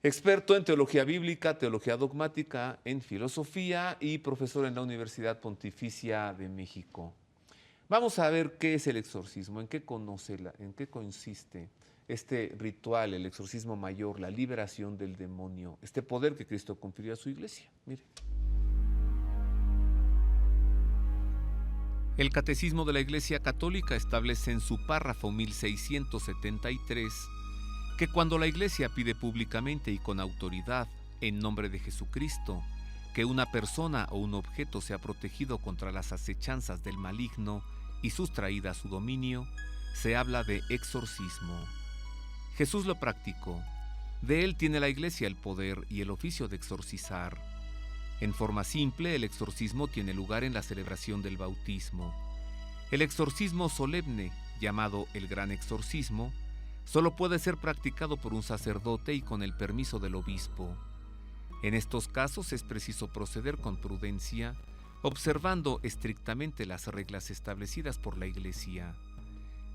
experto en teología bíblica, teología dogmática, en filosofía y profesor en la Universidad Pontificia de México. Vamos a ver qué es el exorcismo, en qué consiste este ritual, el exorcismo mayor, la liberación del demonio, este poder que Cristo confirió a su iglesia. Mire. El Catecismo de la Iglesia Católica establece en su párrafo 1673 que cuando la Iglesia pide públicamente y con autoridad, en nombre de Jesucristo, que una persona o un objeto sea protegido contra las acechanzas del maligno y sustraída a su dominio, se habla de exorcismo. Jesús lo practicó. De él tiene la Iglesia el poder y el oficio de exorcizar. En forma simple, el exorcismo tiene lugar en la celebración del bautismo. El exorcismo solemne, llamado el Gran Exorcismo, solo puede ser practicado por un sacerdote y con el permiso del obispo. En estos casos es preciso proceder con prudencia, observando estrictamente las reglas establecidas por la Iglesia.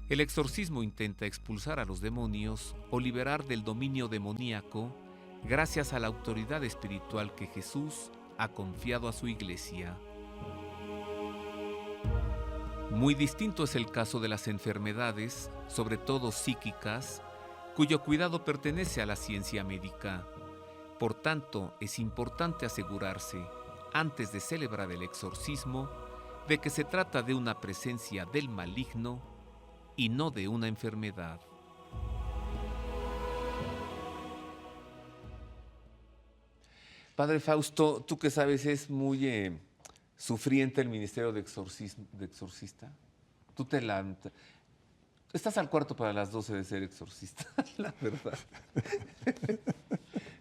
El exorcismo intenta expulsar a los demonios o liberar del dominio demoníaco gracias a la autoridad espiritual que Jesús ha confiado a su iglesia. Muy distinto es el caso de las enfermedades, sobre todo psíquicas, cuyo cuidado pertenece a la ciencia médica. Por tanto, es importante asegurarse, antes de celebrar el exorcismo, de que se trata de una presencia del maligno y no de una enfermedad. Padre Fausto, tú que sabes, es muy sufriente el ministerio de exorcista. Tú estás al cuarto para las 12 de ser exorcista, la verdad.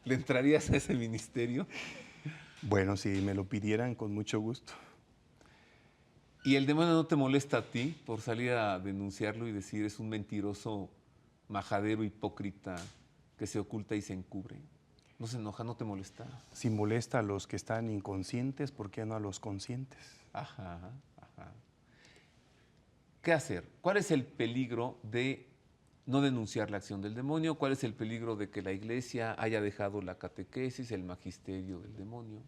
¿Le entrarías a ese ministerio? Bueno, si me lo pidieran, con mucho gusto. ¿Y el demonio no te molesta a ti por salir a denunciarlo y decir es un mentiroso, majadero, hipócrita que se oculta y se encubre? ¿No se enoja, no te molesta? Si molesta a los que están inconscientes, ¿por qué no a los conscientes? Ajá, ajá. ¿Qué hacer? ¿Cuál es el peligro de no denunciar la acción del demonio? ¿Cuál es el peligro de que la iglesia haya dejado la catequesis, el magisterio del demonio?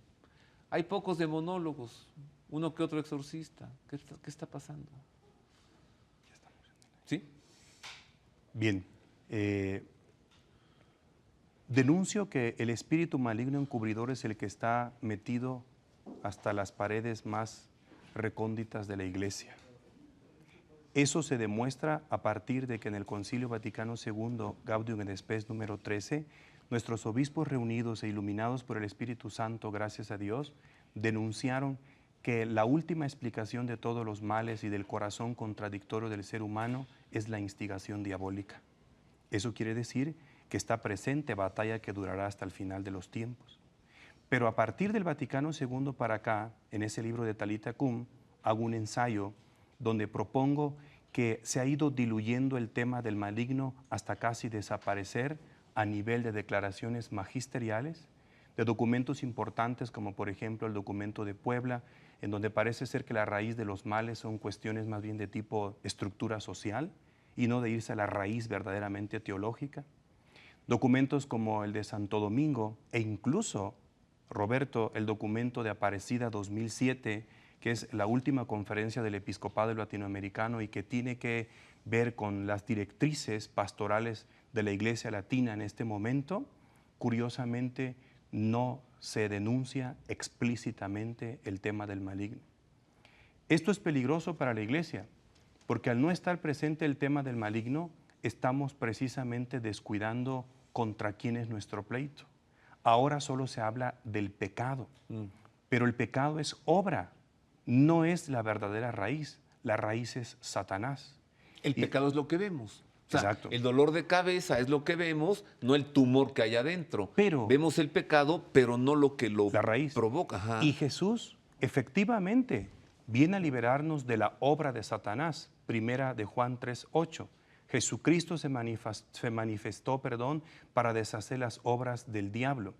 Hay pocos demonólogos, uno que otro exorcista. ¿Qué está pasando? ¿Sí? Bien. Denuncio que el espíritu maligno encubridor es el que está metido hasta las paredes más recónditas de la iglesia. Eso se demuestra a partir de que en el Concilio Vaticano II, Gaudium et Spes número 13, nuestros obispos reunidos e iluminados por el Espíritu Santo, gracias a Dios, denunciaron que la última explicación de todos los males y del corazón contradictorio del ser humano es la instigación diabólica. Eso quiere decir que está presente batalla que durará hasta el final de los tiempos. Pero a partir del Vaticano II para acá, en ese libro de Talita Cum, hago un ensayo donde propongo que se ha ido diluyendo el tema del maligno hasta casi desaparecer a nivel de declaraciones magisteriales, de documentos importantes como por ejemplo el documento de Puebla, en donde parece ser que la raíz de los males son cuestiones más bien de tipo estructura social y no de irse a la raíz verdaderamente teológica. Documentos como el de Santo Domingo e incluso, Roberto, el documento de Aparecida 2007, que es la última conferencia del episcopado latinoamericano y que tiene que ver con las directrices pastorales de la Iglesia Latina en este momento, curiosamente no se denuncia explícitamente el tema del maligno. Esto es peligroso para la Iglesia, porque al no estar presente el tema del maligno, estamos precisamente descuidando contra quién es nuestro pleito. Ahora solo se habla del pecado, pero el pecado es obra, no es la verdadera raíz. La raíz es Satanás. El pecado es lo que vemos. O sea, exacto. El dolor de cabeza es lo que vemos, no el tumor que hay adentro. Pero vemos el pecado, pero no lo que lo la raíz provoca. Ajá. Y Jesús efectivamente viene a liberarnos de la obra de Satanás. Primera de Juan 3:8. Jesucristo se manifestó, para deshacer las obras del diablo.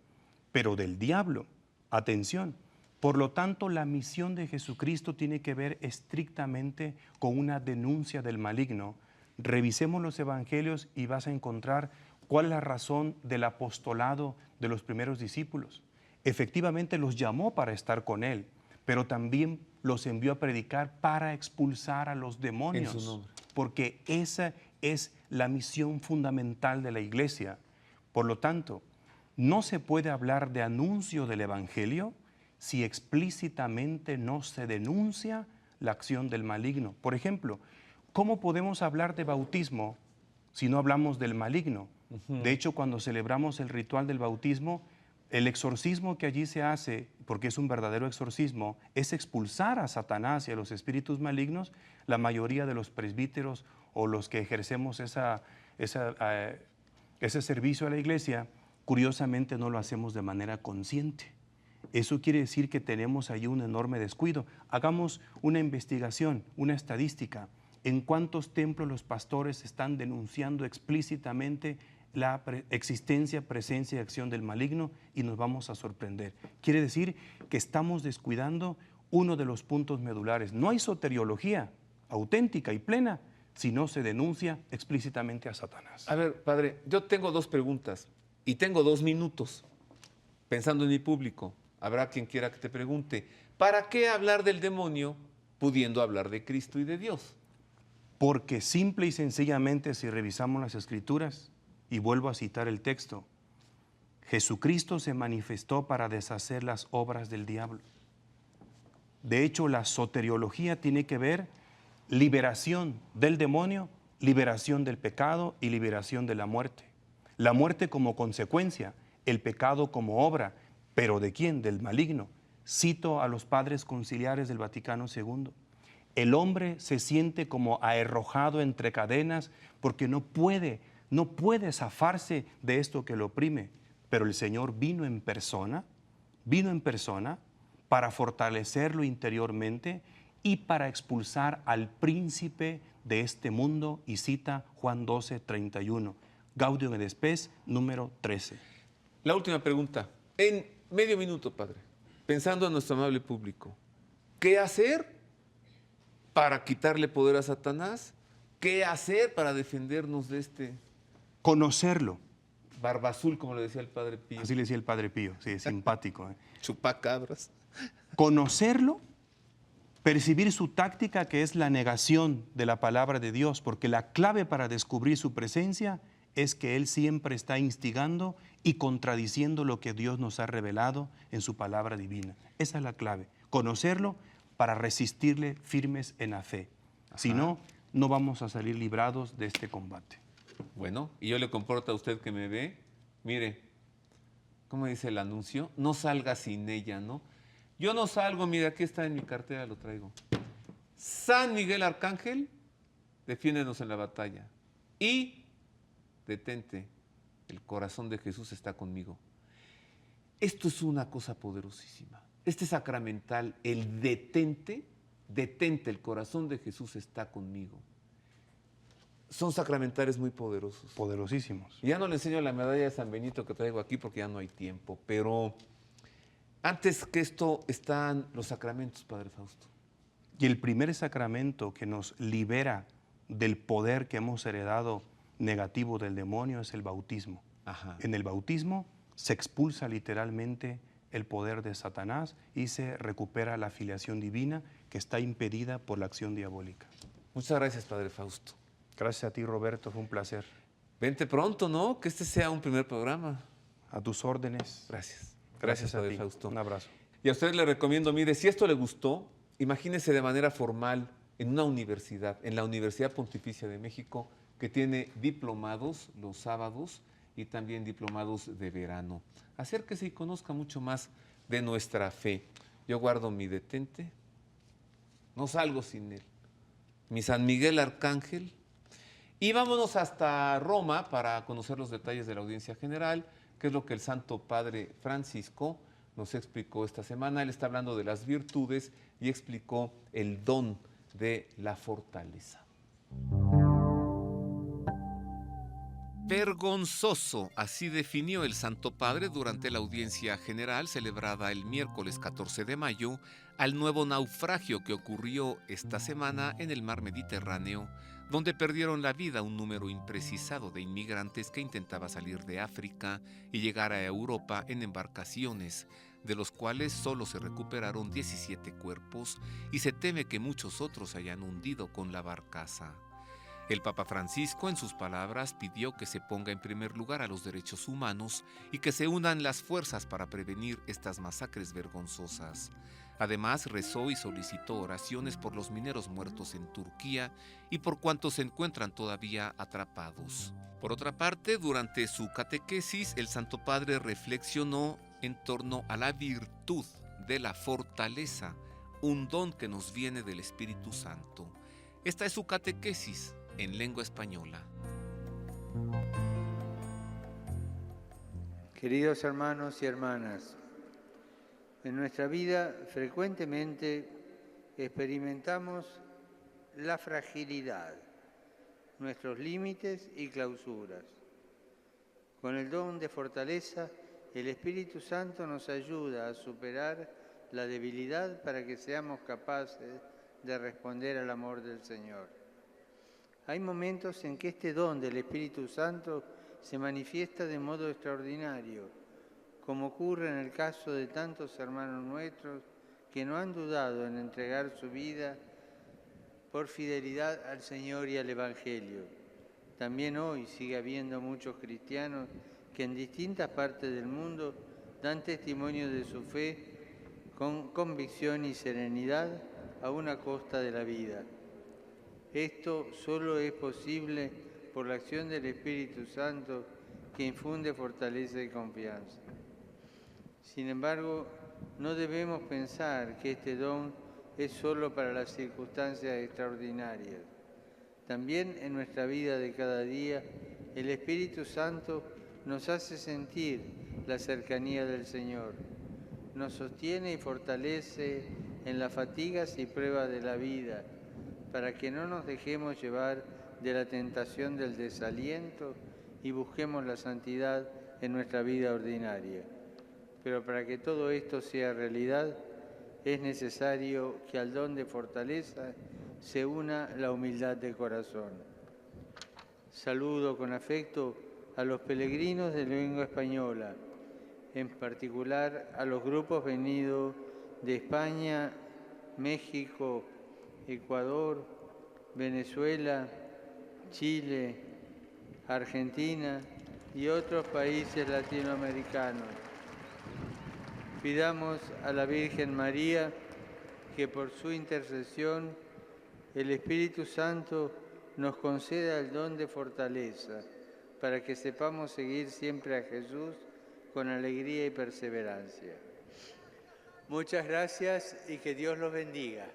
Pero del diablo, atención, por lo tanto la misión de Jesucristo tiene que ver estrictamente con una denuncia del maligno. Revisemos los evangelios y vas a encontrar cuál es la razón del apostolado de los primeros discípulos. Efectivamente los llamó para estar con él, pero también los envió a predicar para expulsar a los demonios. En su nombre. Porque esa es la misión fundamental de la iglesia. Por lo tanto, no se puede hablar de anuncio del evangelio si explícitamente no se denuncia la acción del maligno. Por ejemplo, ¿cómo podemos hablar de bautismo si no hablamos del maligno? De hecho, cuando celebramos el ritual del bautismo, el exorcismo que allí se hace, porque es un verdadero exorcismo, es expulsar a Satanás y a los espíritus malignos. La mayoría de los presbíteros o los que ejercemos ese servicio a la iglesia, curiosamente no lo hacemos de manera consciente. Eso quiere decir que tenemos allí un enorme descuido. Hagamos una investigación, una estadística. ¿En cuántos templos los pastores están denunciando explícitamente la existencia, presencia y acción del maligno? Y nos vamos a sorprender. Quiere decir que estamos descuidando uno de los puntos medulares. No hay soteriología auténtica y plena si no se denuncia explícitamente a Satanás. A ver, padre, yo tengo dos preguntas y tengo 2 minutos pensando en mi público. Habrá quien quiera que te pregunte, ¿para qué hablar del demonio pudiendo hablar de Cristo y de Dios? Porque simple y sencillamente, si revisamos las Escrituras, Y vuelvo a citar el texto. Jesucristo se manifestó para deshacer las obras del diablo. De hecho, la soteriología tiene que ver liberación del demonio, liberación del pecado y liberación de la muerte. La muerte como consecuencia, el pecado como obra, pero ¿de quién? Del maligno. Cito a los padres conciliares del Vaticano II. El hombre se siente como aherrojado entre cadenas porque no puede zafarse de esto que lo oprime. Pero el Señor vino en persona para fortalecerlo interiormente y para expulsar al príncipe de este mundo, y cita Juan 12:31, Gaudium et Spes, número 13. La última pregunta, en medio minuto, padre, pensando en nuestro amable público, ¿qué hacer para quitarle poder a Satanás? ¿Qué hacer para defendernos de este Conocerlo. barba azul, como le decía el padre Pío? Así le decía el padre Pío, sí, simpático. Chupacabras. Conocerlo, percibir su táctica, que es la negación de la palabra de Dios, porque la clave para descubrir su presencia es que Él siempre está instigando y contradiciendo lo que Dios nos ha revelado en su palabra divina. Esa es la clave, conocerlo para resistirle firmes en la fe. Si no, no vamos a salir librados de este combate. Bueno, y yo le comporto a usted que me ve, mire, ¿cómo dice el anuncio? No salga sin ella, ¿no? Yo no salgo, mire, aquí está en mi cartera, lo traigo. San Miguel Arcángel, defiéndenos en la batalla. Y detente, el corazón de Jesús está conmigo. Esto es una cosa poderosísima. Este sacramental, el detente, el corazón de Jesús está conmigo. Son sacramentales muy poderosos. Poderosísimos. Ya no le enseño la medalla de San Benito que traigo aquí porque ya no hay tiempo, pero antes que esto están los sacramentos, Padre Fausto. Y el primer sacramento que nos libera del poder que hemos heredado negativo del demonio es el bautismo. Ajá. En el bautismo se expulsa literalmente el poder de Satanás y se recupera la filiación divina que está impedida por la acción diabólica. Muchas gracias, Padre Fausto. Gracias a ti, Roberto, fue un placer. Vente pronto, ¿no? Que este sea un primer programa. A tus órdenes. Gracias. Gracias a Padre ti. Fausto. Un abrazo. Y a usted le recomiendo, mire, si esto le gustó, imagínese de manera formal en una universidad, en la Universidad Pontificia de México, que tiene diplomados los sábados y también diplomados de verano. Acérquese y conozca mucho más de nuestra fe. Yo guardo mi detente, no salgo sin él. Mi San Miguel Arcángel. Y vámonos hasta Roma para conocer los detalles de la audiencia general, que es lo que el Santo Padre Francisco nos explicó esta semana. Él está hablando de las virtudes y explicó el don de la fortaleza. Vergonzoso, así definió el Santo Padre durante la audiencia general celebrada el miércoles 14 de mayo al nuevo naufragio que ocurrió esta semana en el mar Mediterráneo, donde perdieron la vida un número imprecisado de inmigrantes que intentaba salir de África y llegar a Europa en embarcaciones, de los cuales solo se recuperaron 17 cuerpos y se teme que muchos otros hayan hundido con la barcaza. El Papa Francisco, en sus palabras, pidió que se ponga en primer lugar a los derechos humanos y que se unan las fuerzas para prevenir estas masacres vergonzosas. Además, rezó y solicitó oraciones por los mineros muertos en Turquía y por cuantos se encuentran todavía atrapados. Por otra parte, durante su catequesis, el Santo Padre reflexionó en torno a la virtud de la fortaleza, un don que nos viene del Espíritu Santo. Esta es su catequesis en lengua española. Queridos hermanos y hermanas, en nuestra vida frecuentemente experimentamos la fragilidad, nuestros límites y clausuras. Con el don de fortaleza, el Espíritu Santo nos ayuda a superar la debilidad para que seamos capaces de responder al amor del Señor. Hay momentos en que este don del Espíritu Santo se manifiesta de modo extraordinario, como ocurre en el caso de tantos hermanos nuestros que no han dudado en entregar su vida por fidelidad al Señor y al Evangelio. También hoy sigue habiendo muchos cristianos que en distintas partes del mundo dan testimonio de su fe con convicción y serenidad aún a costa de la vida. Esto solo es posible por la acción del Espíritu Santo que infunde fortaleza y confianza. Sin embargo, no debemos pensar que este don es solo para las circunstancias extraordinarias. También en nuestra vida de cada día, el Espíritu Santo nos hace sentir la cercanía del Señor. Nos sostiene y fortalece en las fatigas y pruebas de la vida, para que no nos dejemos llevar de la tentación del desaliento y busquemos la santidad en nuestra vida ordinaria. Pero para que todo esto sea realidad, es necesario que al don de fortaleza se una la humildad de corazón. Saludo con afecto a los peregrinos de lengua española, en particular a los grupos venidos de España, México, Ecuador, Venezuela, Chile, Argentina y otros países latinoamericanos. Pidamos a la Virgen María que por su intercesión el Espíritu Santo nos conceda el don de fortaleza para que sepamos seguir siempre a Jesús con alegría y perseverancia. Muchas gracias y que Dios los bendiga.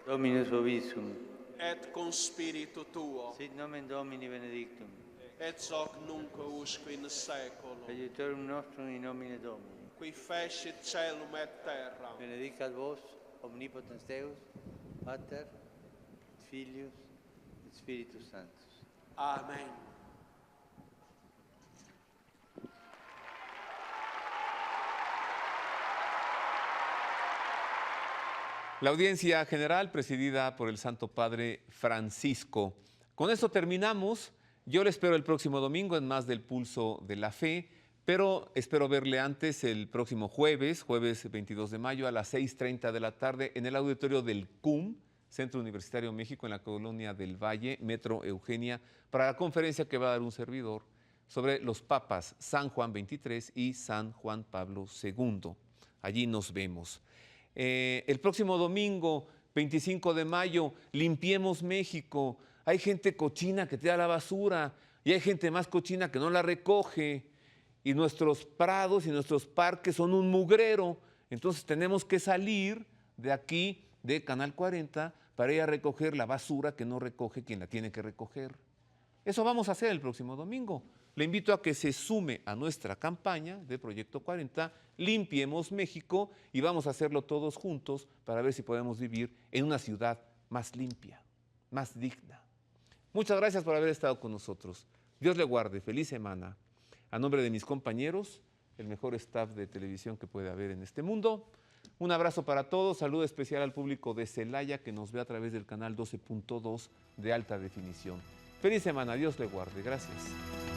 Dominus vobiscum. Et con spiritu tuo, Sit nomen Domini benedictum. et hoc nunc usque in seculum, Aiutorium nostrum in nomine Domini. qui fecit caelum et terra. Benedicat vos, omnipotens Deus, Pater, Filius, et Spiritus Sanctus. Amen. La audiencia general presidida por el Santo Padre Francisco. Con esto terminamos. Yo le espero el próximo domingo en Más del Pulso de la Fe, pero espero verle antes el próximo jueves 22 de mayo a las 6:30 de la tarde en el auditorio del CUM, Centro Universitario México, en la Colonia del Valle, Metro Eugenia, para la conferencia que va a dar un servidor sobre los papas San Juan XXIII y San Juan Pablo II. Allí nos vemos. El próximo domingo, 25 de mayo, limpiemos México. Hay gente cochina que tira la basura y hay gente más cochina que no la recoge. Y nuestros prados y nuestros parques son un mugrero. Entonces tenemos que salir de aquí, de Canal 40, para ir a recoger la basura que no recoge quien la tiene que recoger. Eso vamos a hacer el próximo domingo. Le invito a que se sume a nuestra campaña de Proyecto 40, Limpiemos México, y vamos a hacerlo todos juntos para ver si podemos vivir en una ciudad más limpia, más digna. Muchas gracias por haber estado con nosotros. Dios le guarde. Feliz semana. A nombre de mis compañeros, el mejor staff de televisión que puede haber en este mundo, un abrazo para todos. Saludo especial al público de Celaya que nos ve a través del canal 12.2 de alta definición. Feliz semana. Dios le guarde. Gracias.